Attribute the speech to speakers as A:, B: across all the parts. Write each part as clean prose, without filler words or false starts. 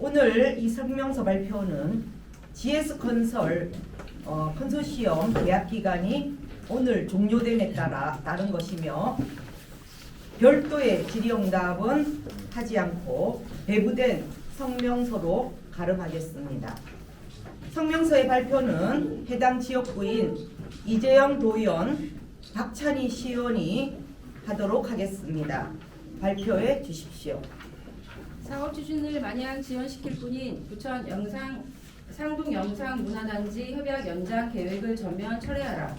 A: 오늘 이 성명서 발표는 GS건설 컨소시엄 계약 기간이 오늘 종료됨에 따른 것이며 별도의 질의응답은 하지 않고 배부된 성명서로 가름하겠습니다. 성명서의 발표는 해당 지역구인 이재영 도의원, 박찬희 시의원이 하도록 하겠습니다. 발표해 주십시오.
B: 사업 추진을 마냥 지원시킬 뿐인 부천 상동 영상문화단지 협약 연장 계획을 전면 철회하라.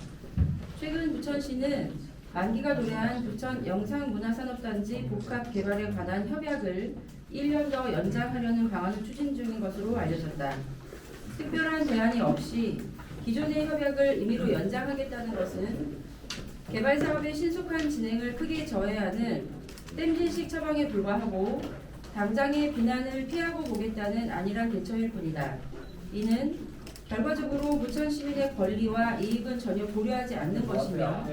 B: 최근 부천시는 만기가 도래한 부천 영상문화산업단지 복합 개발에 관한 협약을 1년 더 연장하려는 방안을 추진 중인 것으로 알려졌다. 특별한 대안이 없이 기존의 협약을 임의로 연장하겠다는 것은 개발 사업의 신속한 진행을 크게 저해하는 땜질식 처방에 불과하고 당장의 비난을 피하고 보겠다는 안일한 대처일 뿐이다. 이는 결과적으로 부천 시민의 권리와 이익은 전혀 고려하지 않는 것이며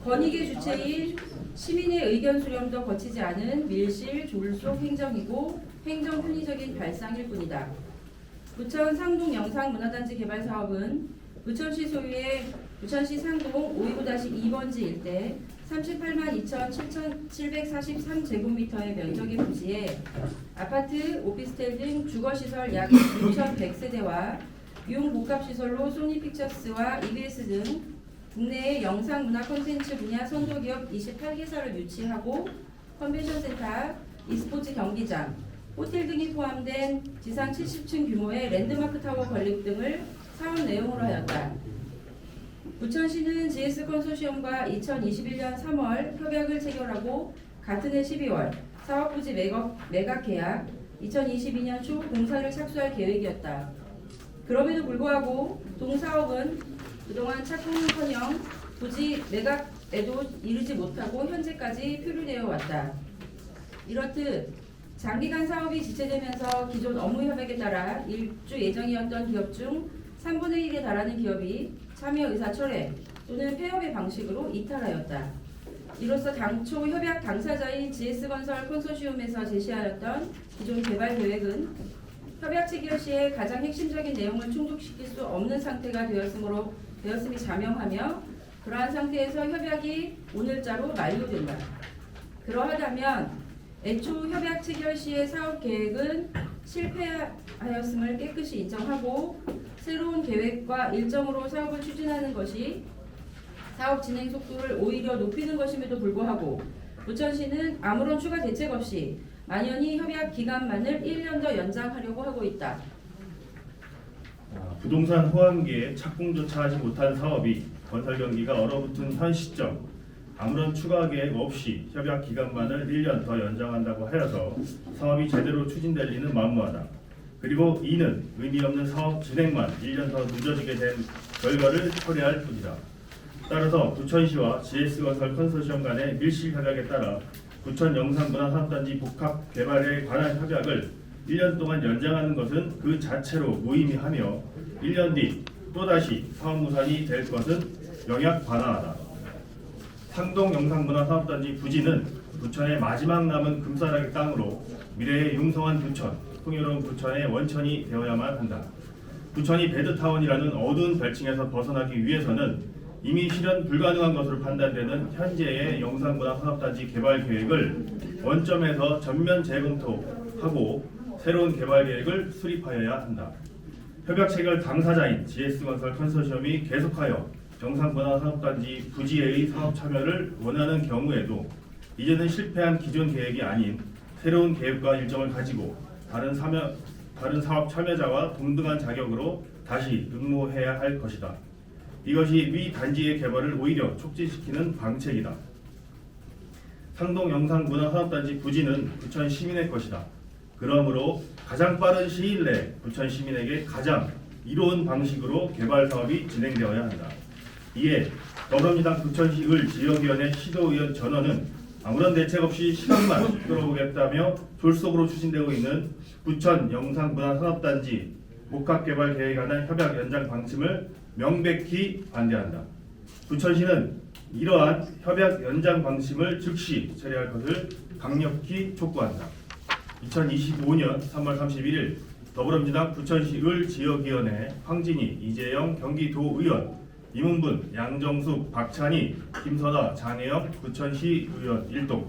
B: 권익의 주체인 시민의 의견 수렴도 거치지 않은 밀실 졸속 행정이고 행정 편의적인 발상일 뿐이다. 부천 상동 영상문화단지 개발 사업은 부천시 소유의 부천시 상동 529-2번지 일대 38만 2,743제곱미터의 면적의 부지에 아파트, 오피스텔 등 주거시설 약 6,100세대와 융복합시설로 소니픽처스와 EBS 등 국내의 영상문화 콘텐츠 분야 선도기업 28개사를 유치하고 컨벤션센터, e스포츠 경기장, 호텔 등이 포함된 지상 70층 규모의 랜드마크 타워 건립 등을 사업 내용으로 하였다. 부천시는 GS컨소시엄과 2021년 3월 협약을 체결하고 같은 해 12월 사업부지 매각 계약, 2022년 초 공사를 착수할 계획이었다. 그럼에도 불구하고 동사업은 그동안 착공은커녕 부지 매각에도 이르지 못하고 현재까지 표류되어 왔다. 이렇듯 장기간 사업이 지체되면서 기존 업무 협약에 따라 일주 예정이었던 기업 중 3분의 1에 달하는 기업이 참여 의사 철회 또는 폐업의 방식으로 이탈하였다. 이로써 당초 협약 당사자인 GS건설 컨소시엄에서 제시하였던 기존 개발 계획은 협약 체결 시에 가장 핵심적인 내용을 충족시킬 수 없는 상태가 되었음이 자명하며 그러한 상태에서 협약이 오늘자로 만료된다. 그러하다면 애초 협약 체결 시의 사업 계획은 실패하였음을 깨끗이 인정하고 새로운 계획과 일정으로 사업을 추진하는 것이 사업 진행 속도를 오히려 높이는 것임에도 불구하고 부천시는 아무런 추가 대책 없이 만연히 협약 기간만을 1년 더 연장하려고 하고 있다.
C: 부동산 호황기에 착공조차 하지 못한 사업이 건설 경기가 얼어붙은 현 시점 아무런 추가 계획 없이 협약 기간만을 1년 더 연장한다고 하여서 사업이 제대로 추진될 리는 만무하다. 그리고 이는 의미 없는 사업 진행만 1년 더 늦어지게 된 결과를 처리할 뿐이다. 따라서 부천시와 GS건설 컨소시엄 간의 밀실 협약에 따라 부천 영상문화산업단지 복합 개발에 관한 협약을 1년 동안 연장하는 것은 그 자체로 무의미하며 1년 뒤 또다시 사업무산이 될 것은 영약관화하다. 상동 영상문화산업단지 부지는 부천의 마지막 남은 금싸라기 땅으로 미래의 융성한 부천, 풍요로운 부천의 원천이 되어야만 한다. 부천이 배드타운이라는 어두운 별칭에서 벗어나기 위해서는 이미 실현 불가능한 것으로 판단되는 현재의 영상문화산업단지 개발 계획을 원점에서 전면 재검토하고 새로운 개발 계획을 수립하여야 한다. 협약 체결 당사자인 GS건설 컨소시엄이 계속하여 영상문화산업단지 부지의 사업 참여를 원하는 경우에도 이제는 실패한 기존 계획이 아닌 새로운 계획과 일정을 가지고 다른 사업 참여자와 동등한 자격으로 다시 응모해야 할 것이다. 이것이 위 단지의 개발을 오히려 촉진시키는 방책이다. 상동 영상문화산업단지 부지는 부천 시민의 것이다. 그러므로 가장 빠른 시일 내에 부천 시민에게 가장 이로운 방식으로 개발 사업이 진행되어야 한다. 이에 더불어민주당 부천시 을 지역위원회 시도의원 전원은 아무런 대책 없이 시간만 끌어오겠다며 졸속으로 추진되고 있는 부천 영상문화산업단지 복합개발 계획에 관한 협약 연장 방침을 명백히 반대한다. 부천시는 이러한 협약 연장 방침을 즉시 처리할 것을 강력히 촉구한다. 2025년 3월 31일 더불어민주당 부천시 을 지역위원회 황진희, 이재영 경기도의원, 이문분, 양정숙, 박찬희, 김선아, 장혜영 부천시 의원 1동,